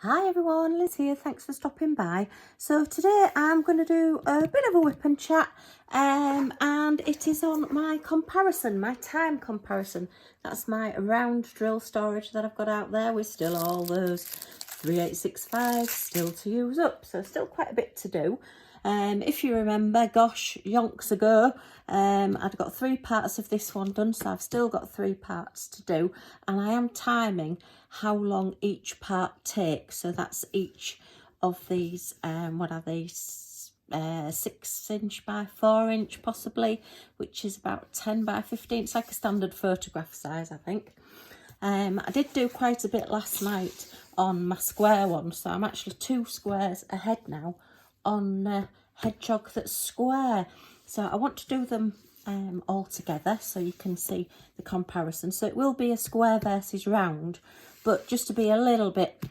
Hi everyone, Liz here, thanks for stopping by. So today I'm going to do a bit of a whip and chat and it is on my comparison, my time comparison. That's my round drill storage that I've got out there with still all those 3865 still to use up, so still quite a bit to do. If you remember, gosh, yonks ago, I'd got 3 parts of this one done, so I've still got 3 parts to do, and I am timing how long each part takes. So that's each of these, what are these, 6 inch by 4 inch possibly, which is about 10 by 15. It's like a standard photograph size, I think. I did do quite a bit last night on my square one, so I'm actually 2 squares ahead now on Hedgehog that's square. So I want to do them all together so you can see the comparison. So it will be a square versus round, but just to be a little bit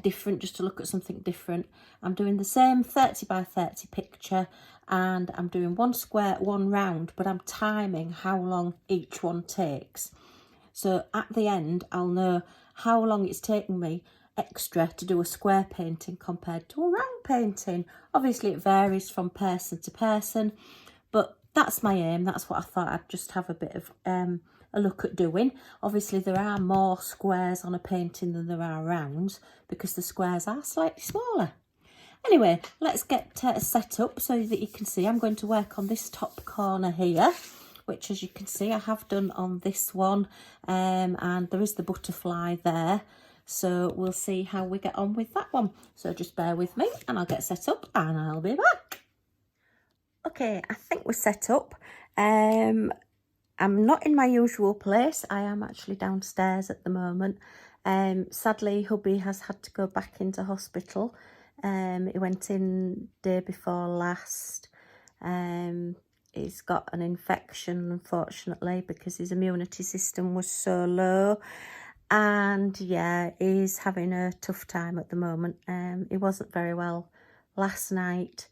different, just to look at something different, I'm doing the same 30 by 30 picture and I'm doing 1 square, 1 round, but I'm timing how long each one takes. So at the end, I'll know how long it's taken me extra to do a square painting compared to a round painting. Obviously, it varies from person to person, but that's my aim. That's what I thought I'd just have a bit of a look at doing. Obviously, there are more squares on a painting than there are rounds because the squares are slightly smaller. Anyway, let's get set up so that you can see. I'm going to work on this top corner here, which, as you can see, I have done on this one, and there is the butterfly there. So we'll see how we get on with that one. So just bear with me and I'll get set up and I'll be back. Okay, I think we're set up. I'm not in my usual place. I am actually downstairs at the moment. Sadly, hubby has had to go back into hospital. He went in day before last. He's got an infection, unfortunately, because his immunity system was so low. And yeah, he's having a tough time at the moment. He wasn't very well last night.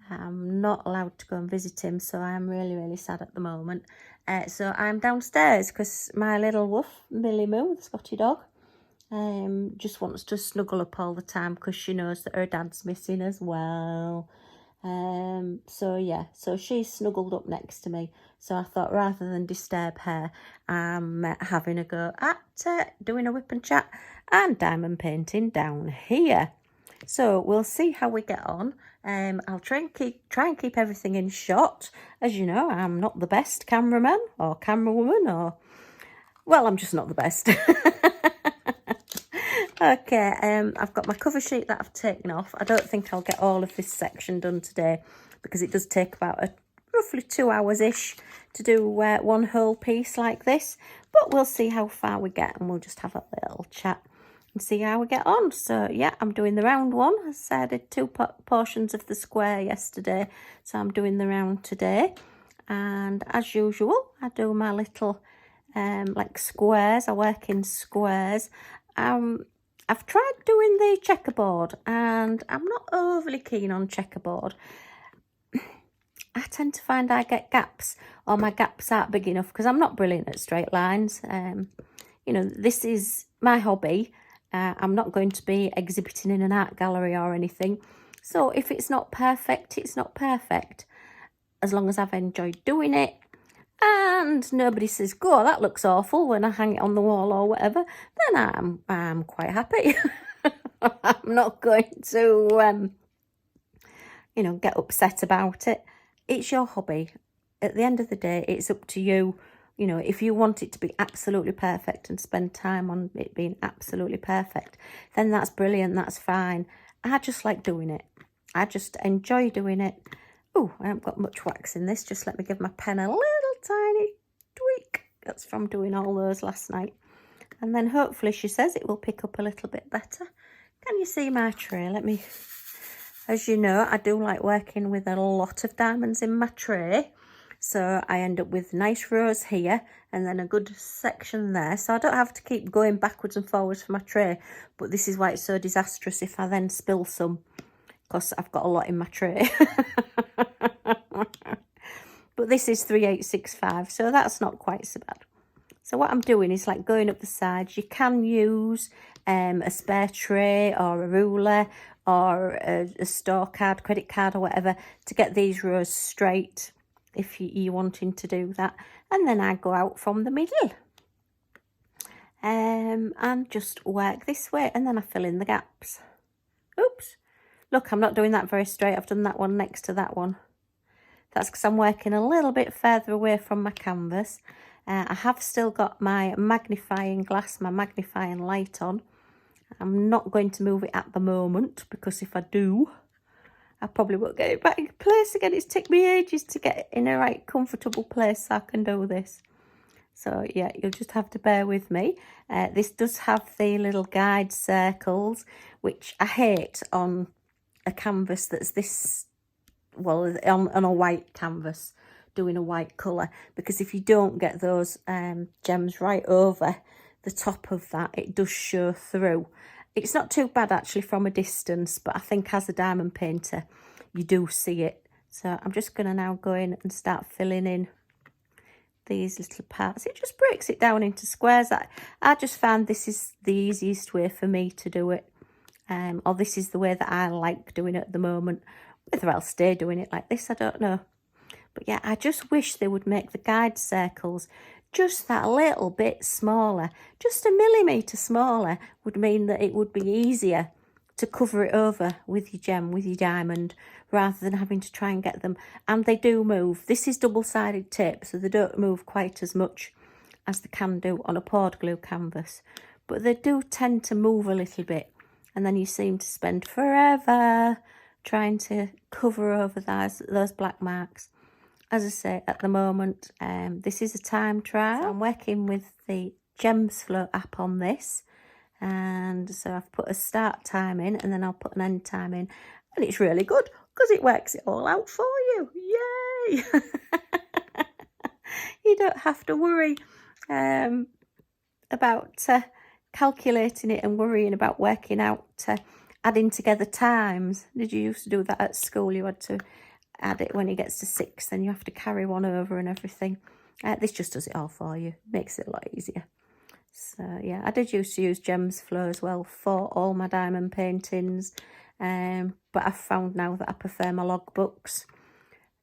I'm not allowed to go and visit him, so I'm really, really sad at the moment. So I'm downstairs because my little wolf, Millie Moo, the Scotty dog, just wants to snuggle up all the time because she knows that her dad's missing as well. So yeah, so she's snuggled up next to me. So I thought rather than disturb her, I'm having a go at doing a whip and chat and diamond painting down here. So we'll see how we get on. I'll try and keep everything in shot. As you know, I'm not the best cameraman or camerawoman, or well, I'm just not the best. Okay, I've got my cover sheet that I've taken off. I don't think I'll get all of this section done today because it does take about roughly 2 hours-ish to do one whole piece like this. But we'll see how far we get and we'll just have a little chat and see how we get on. So yeah, I'm doing the round one. As I said, I did 2 portions of the square yesterday, so I'm doing the round today. And as usual, I do my little like squares. I work in squares. I've tried doing the checkerboard and I'm not overly keen on checkerboard. I tend to find I get gaps, or my gaps aren't big enough because I'm not brilliant at straight lines. You know, this is my hobby. I'm not going to be exhibiting in an art gallery or anything. So if it's not perfect, it's not perfect. As long as I've enjoyed doing it and nobody says, "Go, that looks awful," when I hang it on the wall or whatever, then I'm quite happy. I'm not going to, you know, get upset about it. It's your hobby. At the end of the day, it's up to you. You know, if you want it to be absolutely perfect and spend time on it being absolutely perfect, then that's brilliant, that's fine. I just like doing it. I just enjoy doing it. Oh, I haven't got much wax in this. Just let me give my pen a little tiny tweak. That's from doing all those last night. And then hopefully, she says, it will pick up a little bit better. Can you see my tray? Let me... As you know, I do like working with a lot of diamonds in my tray. So I end up with nice rows here and then a good section there. So I don't have to keep going backwards and forwards for my tray. But this is why it's so disastrous if I then spill some, because I've got a lot in my tray. But this is 3865, so that's not quite so bad. So what I'm doing is like going up the sides. You can use a spare tray or a ruler or a store card, credit card or whatever to get these rows straight if you're wanting to do that. And then I go out from the middle and just work this way, and then I fill in the gaps. Oops, look, I'm not doing that very straight. I've done that one next to that one. That's because I'm working a little bit further away from my canvas. I have still got my magnifying glass, my magnifying light on. I'm not going to move it at the moment, because if I do, I probably won't get it back in place again. It's taken me ages to get in a right comfortable place so I can do this. So yeah, you'll just have to bear with me. This does have the little guide circles, which I hate on a canvas that's this, well, on a white canvas, doing a white colour, because if you don't get those gems right over the top of that, it does show through. It's not too bad actually from a distance, but I think as a diamond painter you do see it. So I'm just going to now go in and start filling in these little parts. It just breaks it down into squares. I just found this is the easiest way for me to do it, or this is the way that I like doing it at the moment. Whether I'll stay doing it like this, I don't know. But yeah, I just wish they would make the guide circles just that little bit smaller. Just a millimetre smaller would mean that it would be easier to cover it over with your gem, with your diamond, rather than having to try and get them. And they do move. This is double-sided tape, so they don't move quite as much as they can do on a poured glue canvas. But they do tend to move a little bit. And then you seem to spend forever trying to cover over those black marks. As I say, at the moment, this is a time trial. So I'm working with the Gems Flow app on this. And so I've put a start time in, and then I'll put an end time in. And it's really good because it works it all out for you. Yay! You don't have to worry about calculating it and worrying about working out, adding together times. Did you used to do that at school? You had to add it when it gets to 6, then you have to carry one over and everything. This just does it all for you, makes it a lot easier. So yeah, I did used to use Gems Flow as well for all my diamond paintings, but I've found now that I prefer my logbooks,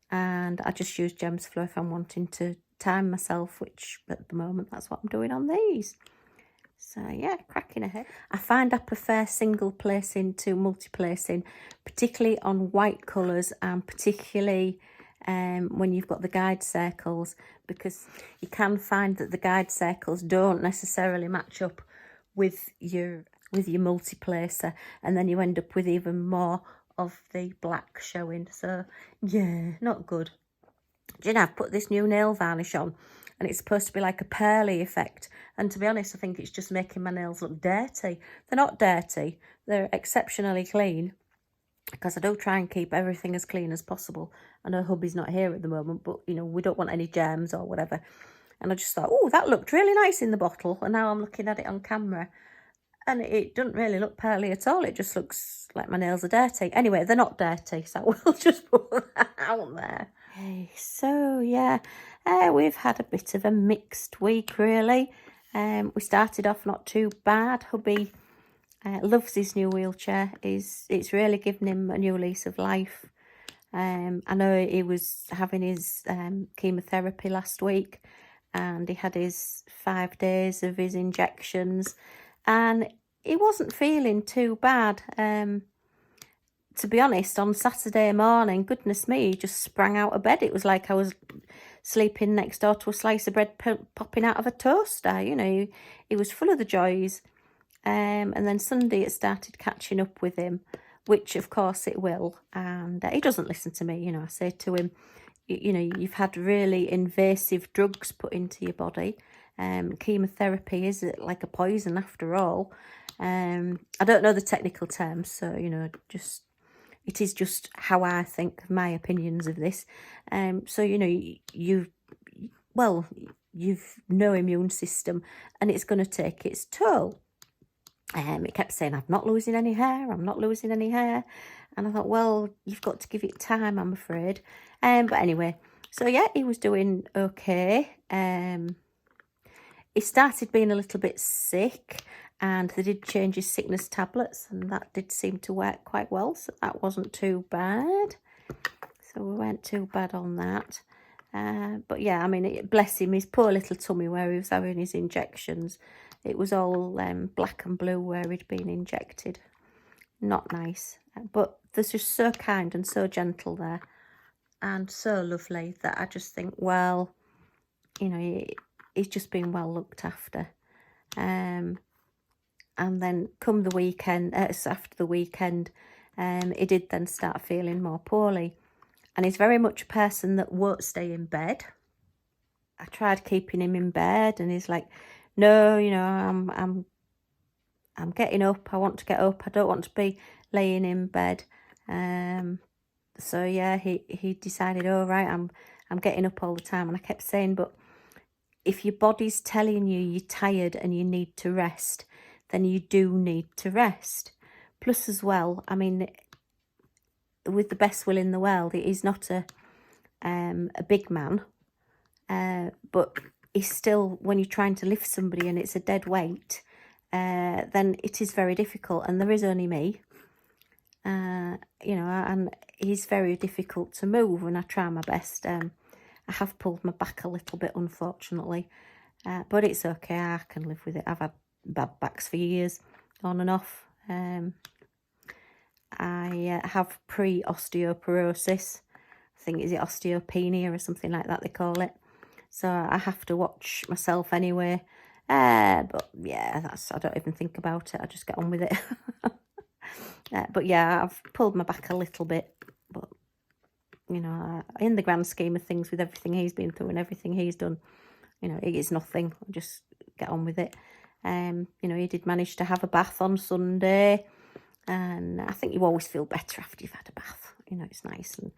and I just use Gems Flow if I'm wanting to time myself, which at the moment that's what I'm doing on these. So yeah, cracking ahead. I find I prefer single placing to multi-placing, particularly on white colours, and particularly when you've got the guide circles, because you can find that the guide circles don't necessarily match up with your multi-placer, and then you end up with even more of the black showing. So yeah, not good. Do you know, I've put this new nail varnish on, and it's supposed to be like a pearly effect, and to be honest, I think it's just making my nails look dirty. They're not dirty, they're exceptionally clean, because I do try and keep everything as clean as possible. I know hubby's not here at the moment, but you know, we don't want any germs or whatever. And I just thought, oh, that looked really nice in the bottle, and now I'm looking at it on camera and it doesn't really look pearly at all. It just looks like my nails are dirty. Anyway, they're not dirty, so we'll just put that out there. Okay, so yeah, we've had a bit of a mixed week really. We started off not too bad. Hubby loves his new wheelchair. It's really given him a new lease of life. I know he was having his chemotherapy last week, and he had his 5 days of his injections, and he wasn't feeling too bad. To be honest, on Saturday morning, goodness me, he just sprang out of bed. It was like I was sleeping next door to a slice of bread popping out of a toaster. You know, he was full of the joys. And then Sunday it started catching up with him, which of course it will. And he doesn't listen to me. You know, I say to him, you know, you've had really invasive drugs put into your body. Chemotherapy is like a poison after all. I don't know the technical terms, so, you know, just... it is just how I think, my opinions of this. So, you know, you've no immune system, and it's going to take its toll. It kept saying, I'm not losing any hair, I'm not losing any hair. And I thought, well, you've got to give it time, I'm afraid. But anyway, so yeah, he was doing okay. he started being a little bit sick, and they did change his sickness tablets, and that did seem to work quite well, so that wasn't too bad. So we weren't too bad on that. But yeah, I mean, bless him, his poor little tummy where he was having his injections, it was all black and blue where he'd been injected. Not nice. But they're just so kind and so gentle there, and so lovely, that I just think, well, you know, he's just been well looked after. And then come the weekend, after the weekend, he did then start feeling more poorly. And he's very much a person that won't stay in bed. I tried keeping him in bed, and he's like, no, you know, I'm getting up. I want to get up. I don't want to be laying in bed. So yeah, he decided, all right, I'm getting up all the time. And I kept saying, but if your body's telling you you're tired and you need to rest, then you do need to rest. Plus as well, I mean, with the best will in the world, he's not a big man, but he's still, when you're trying to lift somebody and it's a dead weight, then it is very difficult. And there is only me, you know, and he's very difficult to move, and I try my best. I have pulled my back a little bit, unfortunately, but it's okay, I can live with it. I've had bad backs for years, on and off. I have pre-osteoporosis. I think, is it osteopenia or something like that they call it? So I have to watch myself anyway. But yeah, I don't even think about it. I just get on with it. But yeah, I've pulled my back a little bit. But, you know, in the grand scheme of things, with everything he's been through and everything he's done, you know, it is nothing. I just get on with it. You know, he did manage to have a bath on Sunday. And I think you always feel better after you've had a bath. You know, it's nice, and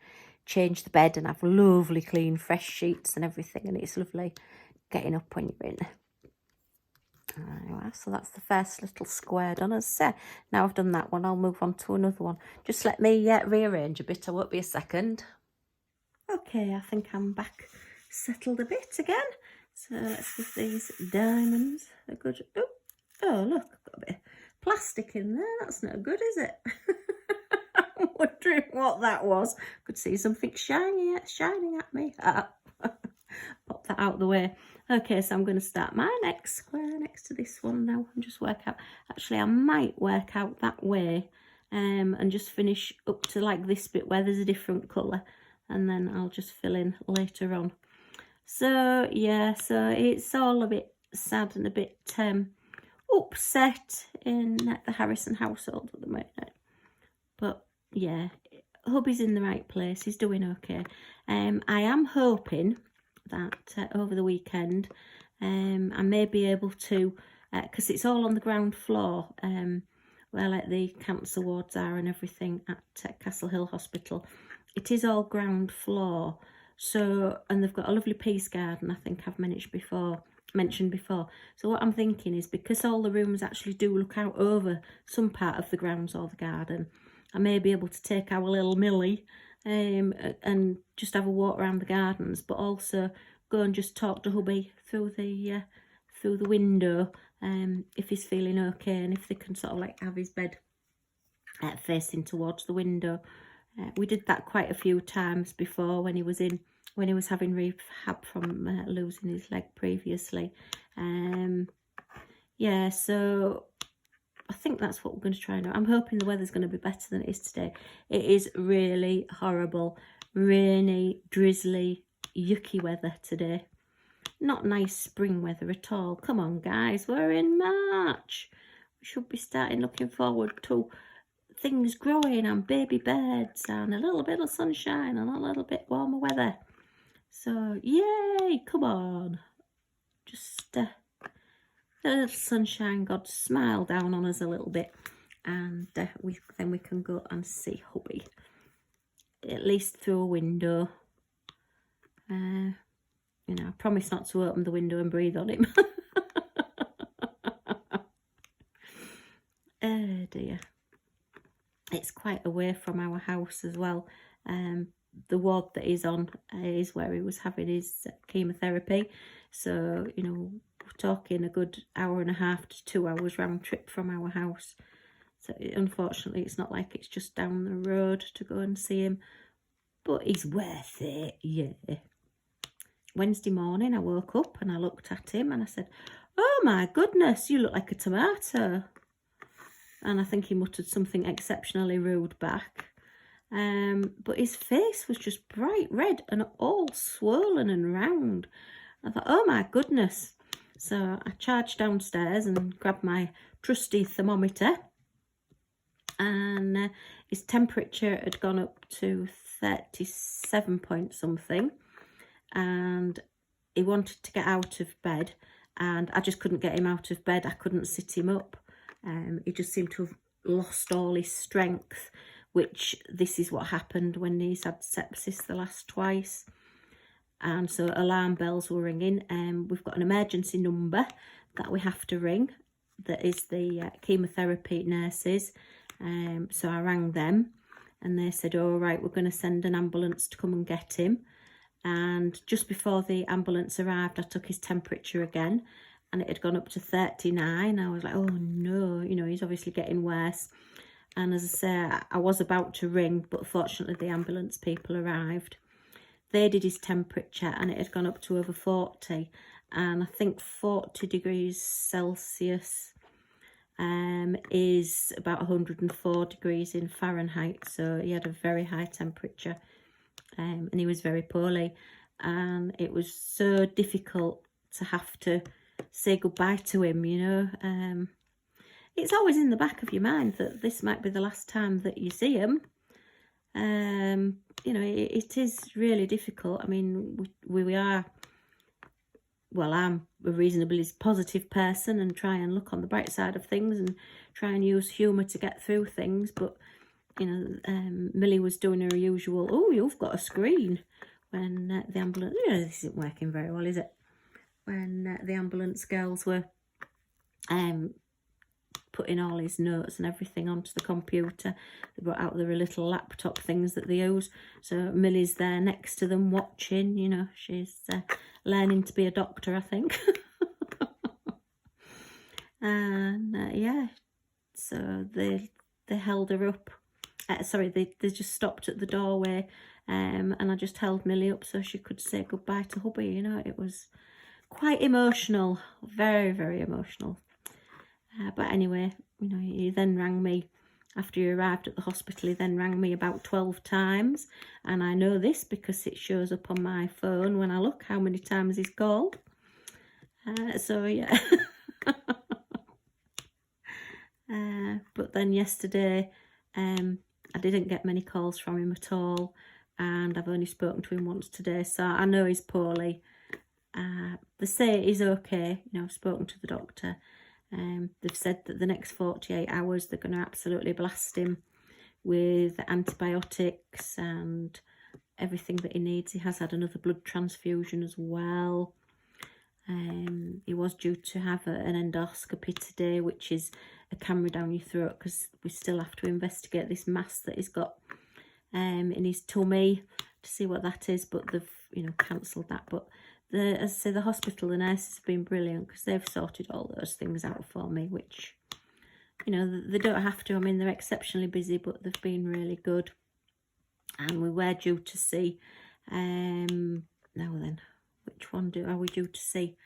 change the bed and have lovely clean fresh sheets and everything, and it's lovely getting up when you're in. Anyway, so that's the first little square done. As I say, now I've done that one, I'll move on to another one. Just let me rearrange a bit. I won't be a second. Okay, I think I'm back settled a bit again. So let's give these diamonds a good... Oh, look, I've got a bit of plastic in there. That's not good, is it? I'm wondering what that was. Could see something shining at me. Pop that out of the way. Okay, so I'm going to start my next square next to this one now and just work out. Actually, I might work out that way and just finish up to like this bit where there's a different colour, and then I'll just fill in later on. So yeah, so it's all a bit sad and a bit upset in the Harrison household at the moment. But yeah, hubby's in the right place. He's doing okay. I am hoping that over the weekend I may be able to, because it's all on the ground floor, where like the cancer wards are and everything at Castle Hill Hospital. It is all ground floor. So, and they've got a lovely peace garden, I think I've mentioned before. So what I'm thinking is, because all the rooms actually do look out over some part of the grounds or the garden, I may be able to take our little Millie and just have a walk around the gardens, but also go and just talk to hubby through the window, if he's feeling okay, and if they can sort of like have his bed facing towards the window. We did that quite a few times before when he was having rehab from losing his leg previously. Yeah, so I think that's what we're going to try now. I'm hoping the weather's going to be better than it is today. It is really horrible, rainy, drizzly, yucky weather today. Not nice spring weather at all. Come on, guys, we're in March. We should be starting looking forward to things growing and baby birds and a little bit of sunshine and a little bit warmer weather. So yay, come on, just the little sunshine god smile down on us a little bit, and then we can go and see hubby, at least through a window. You know, I promise not to open the window and breathe on him. Oh dear. It's quite away from our house as well. The ward that he's on is where he was having his chemotherapy. So, you know, talking a good hour and a half to 2 hours round trip from our house. So unfortunately, it's not like it's just down the road to go and see him. But he's worth it, yeah. Wednesday morning, I woke up and I looked at him and I said, "Oh my goodness, you look like a tomato." And I think he muttered something exceptionally rude back. But his face was just bright red and all swollen and round. I thought, oh my goodness. So I charged downstairs and grabbed my trusty thermometer. And his temperature had gone up to 37 point something. And he wanted to get out of bed. And I just couldn't get him out of bed. I couldn't sit him up. He just seemed to have lost all his strength, which this is what happened when he's had sepsis the last twice. And so alarm bells were ringing. We've got an emergency number that we have to ring. That is the chemotherapy nurses. So I rang them and they said, all right, we're going to send an ambulance to come and get him. And just before the ambulance arrived, I took his temperature again and it had gone up to 39. I was like, oh no, you know, he's obviously getting worse. And as I say, I was about to ring, but fortunately the ambulance people arrived. They did his temperature and it had gone up to over 40. And I think 40 degrees Celsius is about 104 degrees in Fahrenheit. So he had a very high temperature and he was very poorly. And it was so difficult to have to say goodbye to him, you know. It's always in the back of your mind that this might be the last time that you see him. You know, it is really difficult. I mean, we are, well, I'm a reasonably positive person and try and look on the bright side of things and try and use humour to get through things. But, you know, Millie was doing her usual, oh, you've got a screen, when the ambulance, you know, this isn't working very well, is it? When the ambulance girls were putting all his notes and everything onto the computer. They brought out their little laptop things that they use. So Millie's there next to them watching, you know, she's learning to be a doctor, I think. And yeah, so they held her up. Sorry, they just stopped at the doorway and I just held Millie up so she could say goodbye to Hubby, you know. It was quite emotional, very, very emotional. But anyway, you know, he then rang me after he arrived at the hospital. He then rang me about 12 times. And I know this because it shows up on my phone when I look how many times he's called. So, yeah. But then yesterday, I didn't get many calls from him at all. And I've only spoken to him once today. So I know he's poorly. They say he's okay. You know, I've spoken to the doctor. They've said that the next 48 hours they're going to absolutely blast him with antibiotics and everything that he needs. He has had another blood transfusion as well. He was due to have an endoscopy today, which is a camera down your throat, because we still have to investigate this mass that he's got in his tummy to see what that is. But they've, you know, cancelled that. But as I say, the hospital, the nurses have been brilliant because they've sorted all those things out for me, which, you know, they don't have to. I mean, they're exceptionally busy, but they've been really good. And we were due to see, now then, which one are we due to see?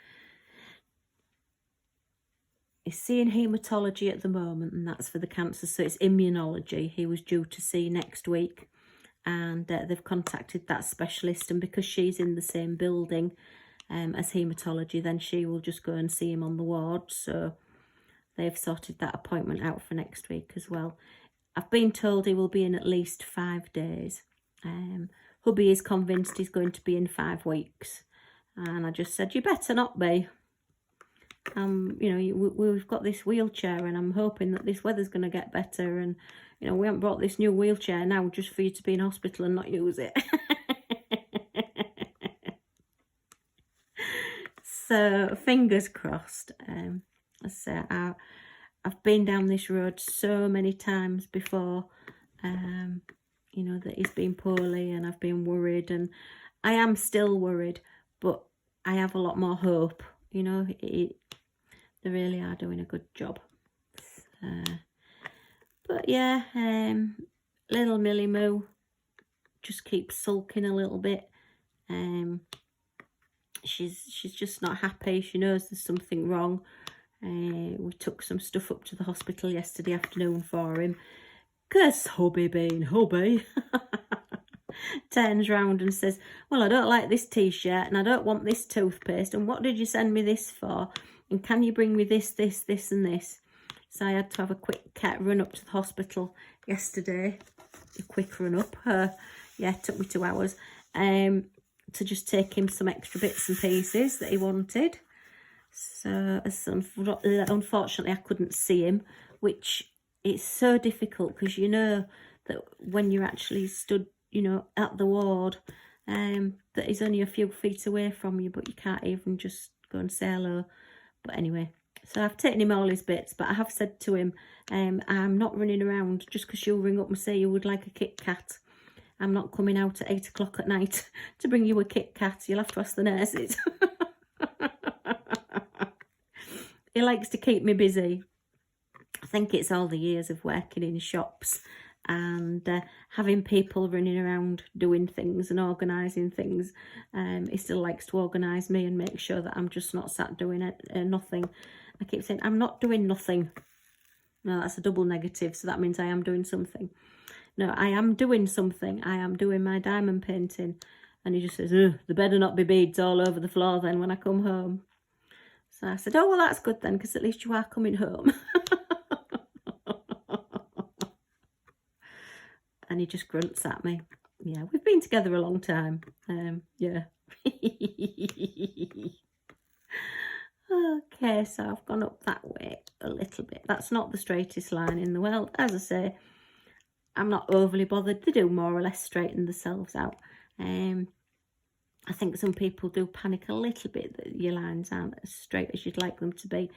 He's seeing haematology at the moment, and that's for the cancer, so it's immunology. He was due to see next week. And they've contacted that specialist, and because she's in the same building as haematology, then she will just go and see him on the ward. So they've sorted that appointment out for next week as well. I've been told he will be in at least 5 days. Hubby is convinced he's going to be in 5 weeks, and I just said, you better not be. You know, we've got this wheelchair, and I'm hoping that this weather's going to get better, and you know, we haven't brought this new wheelchair now just for you to be in hospital and not use it. So, fingers crossed. As I say, I've been down this road so many times before, you know, that he's been poorly, and I've been worried, and I am still worried, but I have a lot more hope. You know, they really are doing a good job. But yeah, little Millie Moo just keeps sulking a little bit. She's just not happy. She knows there's something wrong. We took some stuff up to the hospital yesterday afternoon for him, because Hubby being Hubby turns round and says, well, I don't like this t-shirt and I don't want this toothpaste, and what did you send me this for, and can you bring me this, this, this and this? So I had to have a quick run up to the hospital yesterday. A quick run up. Yeah, it took me 2 hours to just take him some extra bits and pieces that he wanted. So unfortunately I couldn't see him, which it's so difficult, because you know that when you're actually stood, you know, at the ward, that he's only a few feet away from you, but you can't even just go and say hello. But anyway, so I've taken him all his bits, but I have said to him, I'm not running around just because you'll ring up and say you would like a Kit Kat. I'm not coming out at 8 o'clock at night to bring you a Kit Kat. You'll have to ask the nurses. He likes to keep me busy. I think it's all the years of working in shops and having people running around doing things and organising things. He still likes to organise me and make sure that I'm just not sat doing nothing. I keep saying, I'm not doing nothing. No, that's a double negative, so that means I am doing something. No, I am doing something. I am doing my diamond painting. And he just says, there better not be beads all over the floor then when I come home. So I said, oh, well, that's good then, because at least you are coming home. And he just grunts at me. Yeah, we've been together a long time. Yeah. Okay, so I've gone up that way a little bit. That's not the straightest line in the world. As I say, I'm not overly bothered. They do more or less straighten themselves out. I think some people do panic a little bit that your lines aren't as straight as you'd like them to be.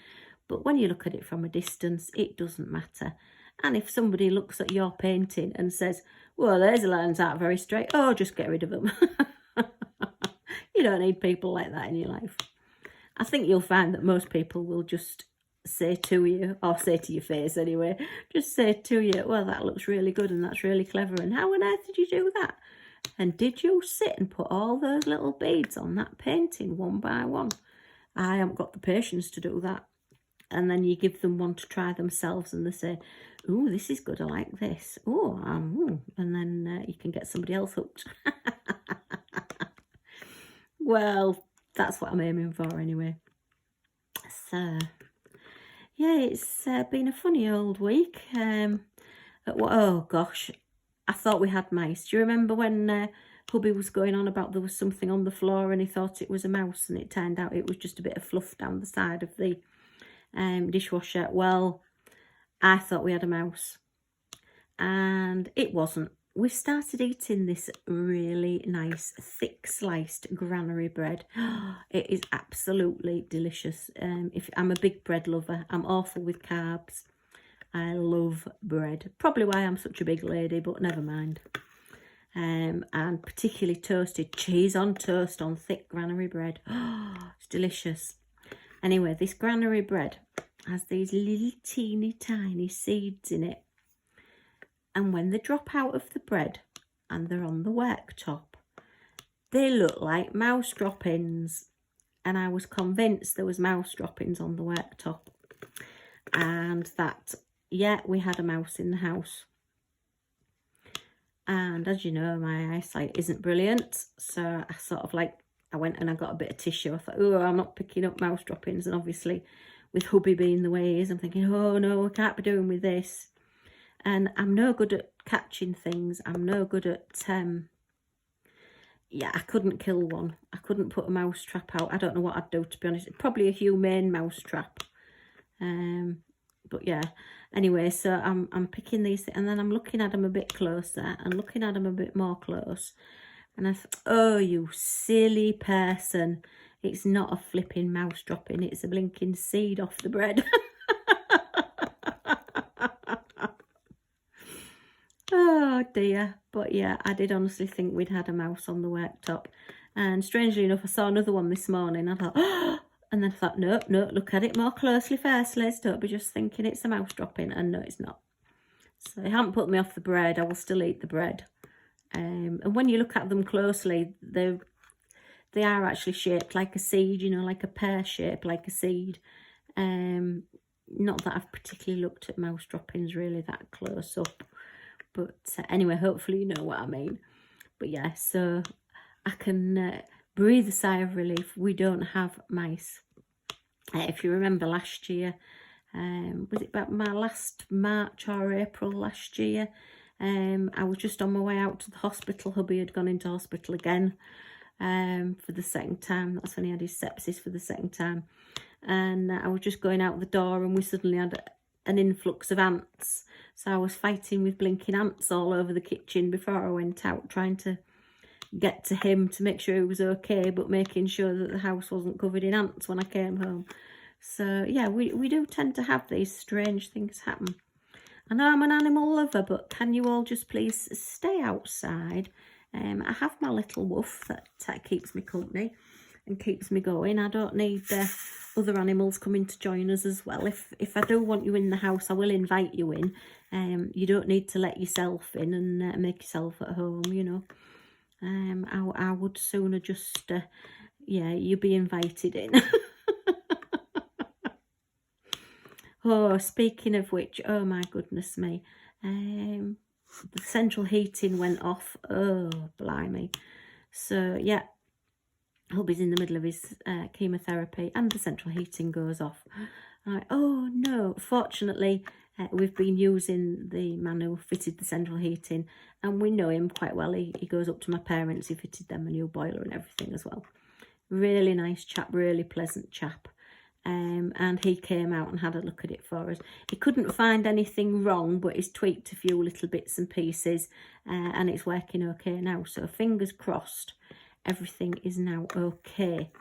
But when you look at it from a distance, it doesn't matter. And if somebody looks at your painting and says, well, those lines aren't very straight, oh, just get rid of them. You don't need people like that in your life. I think you'll find that most people will just say to you, or say to your face anyway, just say to you, well, that looks really good and that's really clever. And how on earth did you do that? And did you sit and put all those little beads on that painting one by one? I haven't got the patience to do that. And then you give them one to try themselves and they say, oh, this is good, I like this. Oh, and then you can get somebody else hooked. Well, that's what I'm aiming for anyway. So, yeah, it's been a funny old week. Oh, gosh. I thought we had mice. Do you remember when Hubby was going on about there was something on the floor and he thought it was a mouse, and it turned out it was just a bit of fluff down the side of the dishwasher? Well, I thought we had a mouse and it wasn't. We started eating this really nice thick sliced granary bread. It is absolutely delicious. If I'm a big bread lover, I'm awful with carbs. I love bread. Probably why I'm such a big lady, but never mind. And particularly toasted cheese on toast on thick granary bread. It's delicious. Anyway, this granary bread has these little teeny tiny seeds in it. And when they drop out of the bread and they're on the worktop, they look like mouse droppings. And I was convinced there was mouse droppings on the worktop. And that, yeah, we had a mouse in the house. And as you know, my eyesight isn't brilliant. So I sort of I went and I got a bit of tissue. I thought, oh, I'm not picking up mouse droppings. And obviously with Hubby being the way he is, I'm thinking, oh no, I can't be doing with this. And I'm no good at catching things. I'm no good at, yeah, I couldn't kill one. I couldn't put a mouse trap out. I don't know what I'd do, to be honest. Probably a humane mouse trap. But yeah, anyway, so I'm picking these, and then I'm looking at them a bit closer and looking at them a bit more close. And I thought, oh, you silly person. It's not a flipping mouse dropping. It's a blinking seed off the bread. Oh dear. But yeah, I did honestly think we'd had a mouse on the worktop. And strangely enough, I saw another one this morning. I thought, oh, And then I thought, no, look at it more closely first, Liz. Don't be just thinking it's a mouse dropping. And no, it's not. So they haven't put me off the bread. I will still eat the bread. And when you look at them closely, they are actually shaped like a seed, you know, like a pear shape, like a seed. Not that I've particularly looked at mouse droppings really that close up. But anyway, hopefully you know what I mean. But yeah, so I can breathe a sigh of relief. We don't have mice. If you remember last year, was it about my last March or April last year? I was just on my way out to the hospital. Hubby had gone into hospital again for the second time. That's when he had his sepsis for the second time. And I was just going out the door and we suddenly had an influx of ants. So I was fighting with blinking ants all over the kitchen before I went out, trying to get to him to make sure he was okay, but making sure that the house wasn't covered in ants when I came home. So yeah, we do tend to have these strange things happen. I know I'm an animal lover, but can you all just please stay outside? I have my little woof that keeps me company and keeps me going. I don't need other animals coming to join us as well. If I do want you in the house, I will invite you in. You don't need to let yourself in and make yourself at home, you know. I would sooner just, yeah, you be invited in. Oh, speaking of which, oh my goodness me, the central heating went off. Oh, blimey. So, yeah, Hubby's in the middle of his chemotherapy and the central heating goes off. Oh, no. Fortunately, we've been using the man who fitted the central heating and we know him quite well. He goes up to my parents. He fitted them a new boiler and everything as well. Really nice chap, really pleasant chap. And he came out and had a look at it for us. He couldn't find anything wrong, but he's tweaked a few little bits and pieces and it's working okay now. So fingers crossed, everything is now okay.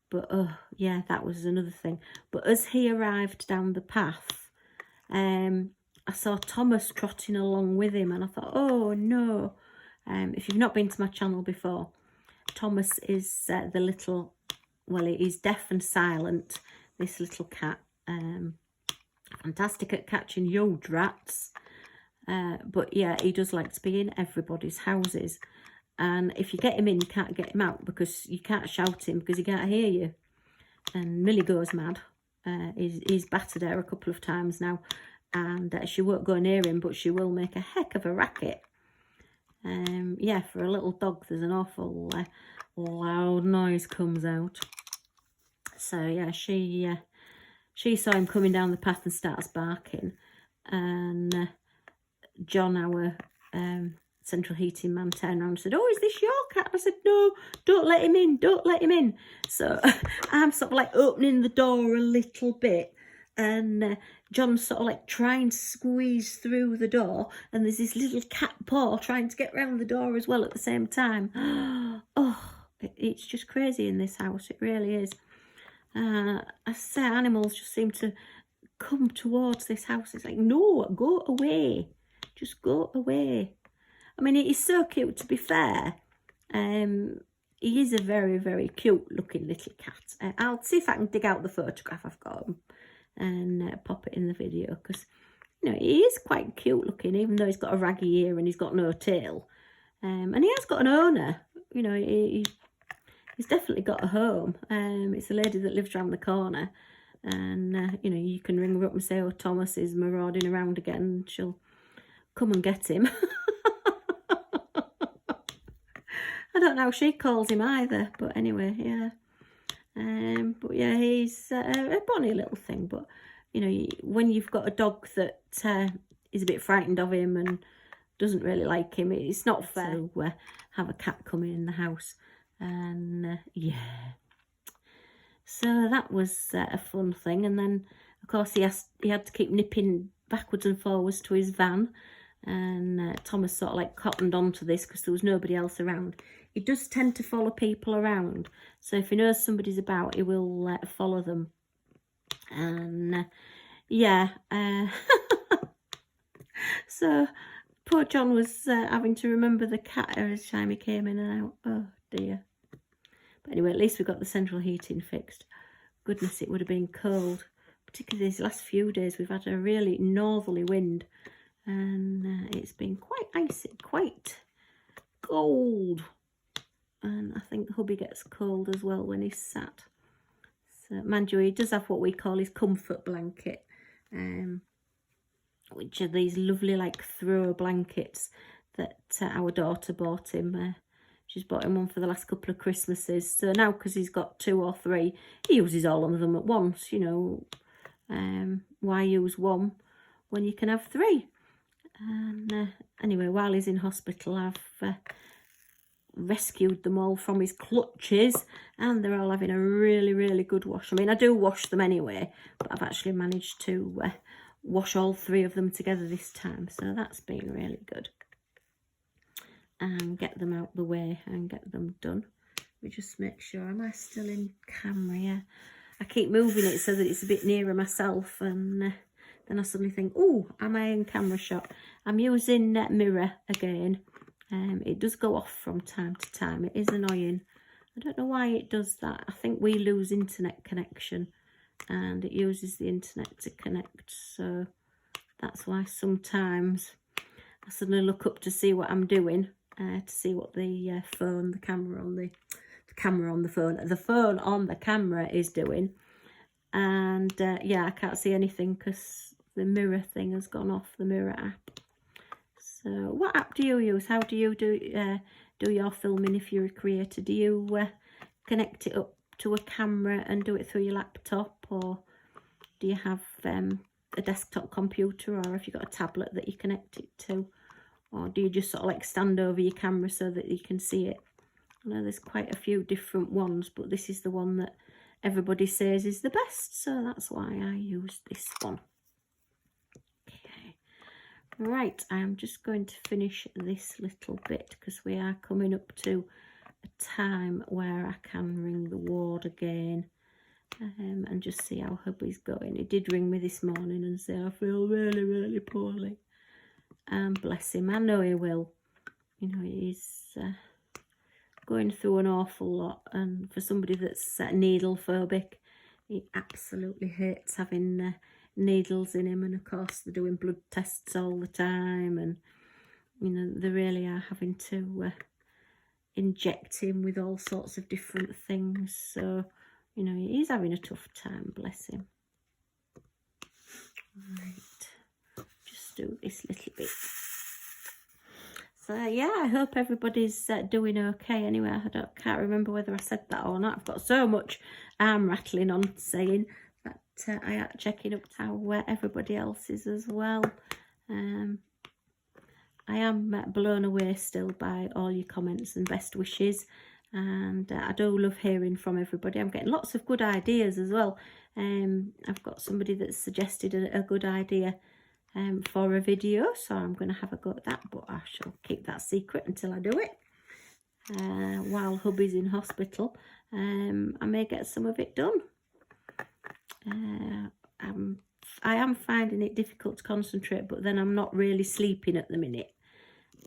But oh yeah, that was another thing. But as he arrived down the path, I saw Thomas trotting along with him and I thought, oh no. If you've not been to my channel before, Thomas is the little, well, he's deaf and silent, this little cat. Fantastic at catching huge rats. But yeah, he does like to be in everybody's houses. And if you get him in, you can't get him out because you can't shout him because he can't hear you. And Millie goes mad. He's battered her a couple of times now. And she won't go near him, but she will make a heck of a racket. Yeah, for a little dog, there's an awful loud noise comes out. So yeah, she saw him coming down the path and starts barking. And John, our central heating man, turned around and said, oh, is this your cat? I said, no, don't let him in, don't let him in. So I'm sort of like opening the door a little bit and John's sort of like trying to squeeze through the door and there's this little cat paw trying to get round the door as well at the same time. Oh, it's just crazy in this house, it really is. I say animals just seem to come towards this house. It's like, no, go away, just go away. I mean, it is so cute, to be fair. He is a very, very cute looking little cat. I'll see if I can dig out the photograph I've got him and pop it in the video because, you know, he is quite cute looking, even though he's got a raggy ear and he's got no tail. And he has got an owner, you know, he's definitely got a home. It's a lady that lives around the corner and, you know, you can ring her up and say, oh, Thomas is marauding around again and she'll come and get him. I don't know how she calls him either, but anyway, yeah. But yeah, he's a bonny little thing. But, you know, when you've got a dog that is a bit frightened of him and doesn't really like him, it's not fair to have a cat coming in the house. And yeah. So that was a fun thing. And then, of course, he had to keep nipping backwards and forwards to his van. And Thomas sort of like cottoned onto this because there was nobody else around. He does tend to follow people around. So if he knows somebody's about, he will follow them. And yeah. So poor John was having to remember the cat every time he came in and out. Oh dear. But anyway, at least we got the central heating fixed. goodness, it would have been cold. Particularly these last few days, we've had a really northerly wind, and it's been quite icy, quite cold. And I think hubby gets cold as well when he's sat. So, mind you, he does have what we call his comfort blanket, which are these lovely like throw blankets that our daughter bought him. She's bought him one for the last couple of Christmases. So now, because he's got 2 or 3, he uses all of them at once, you know. Why use one when you can have 3? And anyway, while he's in hospital, I've rescued them all from his clutches, and they're all having a really, really good wash. I mean, I do wash them anyway, but I've actually managed to wash all 3 of them together this time, so that's been really good. And get them out the way and get them done. Let me just make sure, am I still in camera? Yeah. I keep moving it so that it's a bit nearer myself, and then I suddenly think, oh, am I in camera shot? I'm using mirror again. It does go off from time to time. It is annoying. I don't know why it does that. I think we lose internet connection, and it uses the internet to connect. So that's why sometimes I suddenly look up to see what I'm doing, to see what the phone on the camera is doing. And yeah, I can't see anything because the mirror thing has gone off, the mirror app. So what app do you use? How do you do your filming if you're a creator? Do you connect it up to a camera and do it through your laptop, or do you have a desktop computer, or have you got a tablet that you connect it to, or do you just sort of like stand over your camera so that you can see it? I know there's quite a few different ones, but this is the one that everybody says is the best, so that's why I use this one. Okay, right, I'm just going to finish this little bit because we are coming up to a time where I can ring the ward again, and just see how hubby's going. He did ring me this morning and say, I feel really, really poorly. And bless him, I know he will. You know, he's going through an awful lot, and for somebody that's needle phobic, he absolutely hates having needles in him. And of course they're doing blood tests all the time, and you know, they really are having to inject him with all sorts of different things. So you know, he's having a tough time, bless him. Right, just do this little bit. So yeah, I hope everybody's doing okay. Anyway, can't remember whether I said that or not. I've got so much arm rattling on saying that I am checking up to how everybody else is as well. I am blown away still by all your comments and best wishes, and I do love hearing from everybody. I'm getting lots of good ideas as well. I've got somebody that's suggested a good idea for a video, so I'm going to have a go at that, but I shall keep that secret until I do it. While hubby's in hospital, I may get some of it done. I am finding it difficult to concentrate, but then I'm not really sleeping at the minute.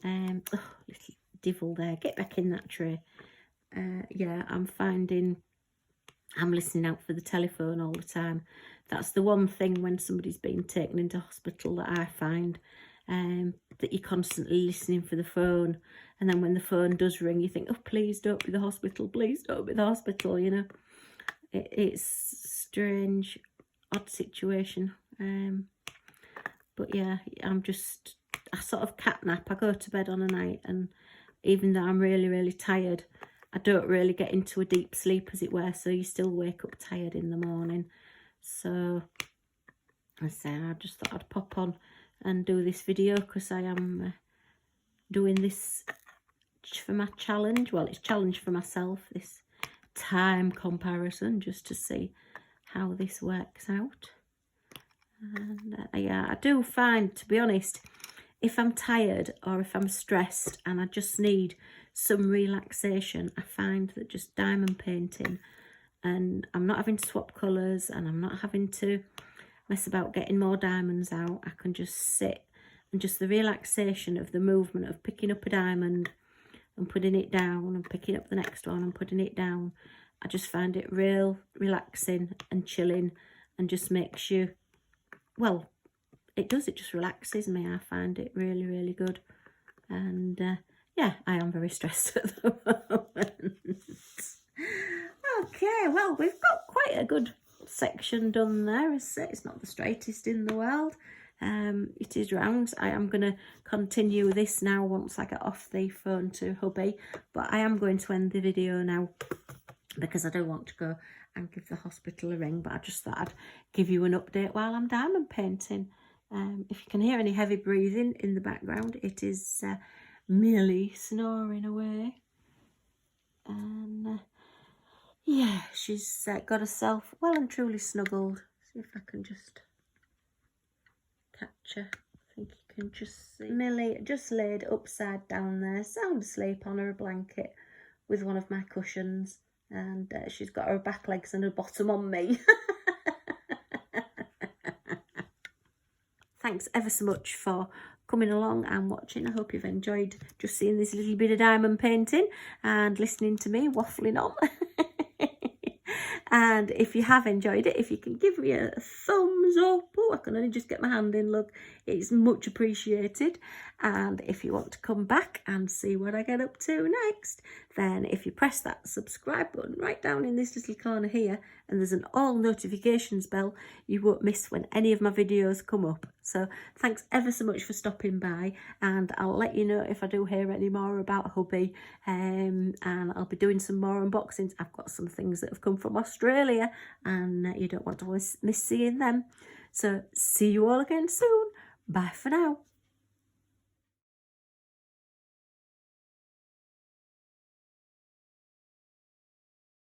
Oh, little devil there, get back in that tray. Yeah, I'm finding I'm listening out for the telephone all the time. That's the one thing when somebody's been taken into hospital that I find, that you're constantly listening for the phone, and then when the phone does ring, you think, oh, please don't be the hospital, please don't be the hospital, you know. It's strange, odd situation. But yeah, I sort of catnap. I go to bed on a night, and even though I'm really, really tired, I don't really get into a deep sleep, as it were, so you still wake up tired in the morning. So I just thought I'd pop on and do this video because I am doing this for my challenge. Well, it's challenge for myself, this time comparison, just to see how this works out. And yeah, I do find, to be honest, if I'm tired or if I'm stressed and I just need some relaxation, I find that just diamond painting, and I'm not having to swap colours and I'm not having to mess about getting more diamonds out. I can just sit, and just the relaxation of the movement of picking up a diamond and putting it down and picking up the next one and putting it down, I just find it real relaxing and chilling, and just makes you, well, it just relaxes me. I find it really, really good. And yeah, I am very stressed at the moment. Okay, well, we've got quite a good section done there. It's not the straightest in the world. It is round. I am going to continue this now once I get off the phone to hubby, but I am going to end the video now because I do want to go and give the hospital a ring, but I just thought I'd give you an update while I'm diamond painting. If you can hear any heavy breathing in the background, it is Millie snoring away. And yeah, she's got herself well and truly snuggled. See if I can just catch her. I think you can just see Millie just laid upside down there, sound asleep on her blanket with one of my cushions, and she's got her back legs and her bottom on me. Thanks ever so much for coming along and watching. I hope you've enjoyed just seeing this little bit of diamond painting and listening to me waffling on. And if you have enjoyed it, if you can give me a thumbs up. Oh, I can only just get my hand in, look. It's much appreciated. And if you want to come back and see what I get up to next, then if you press that subscribe button right down in this little corner here, and there's an all notifications bell, you won't miss when any of my videos come up. So thanks ever so much for stopping by, and I'll let you know if I do hear any more about hubby, and I'll be doing some more unboxings. I've got some things that have come from Australia, and you don't want to miss seeing them. So see you all again soon. Bye for now.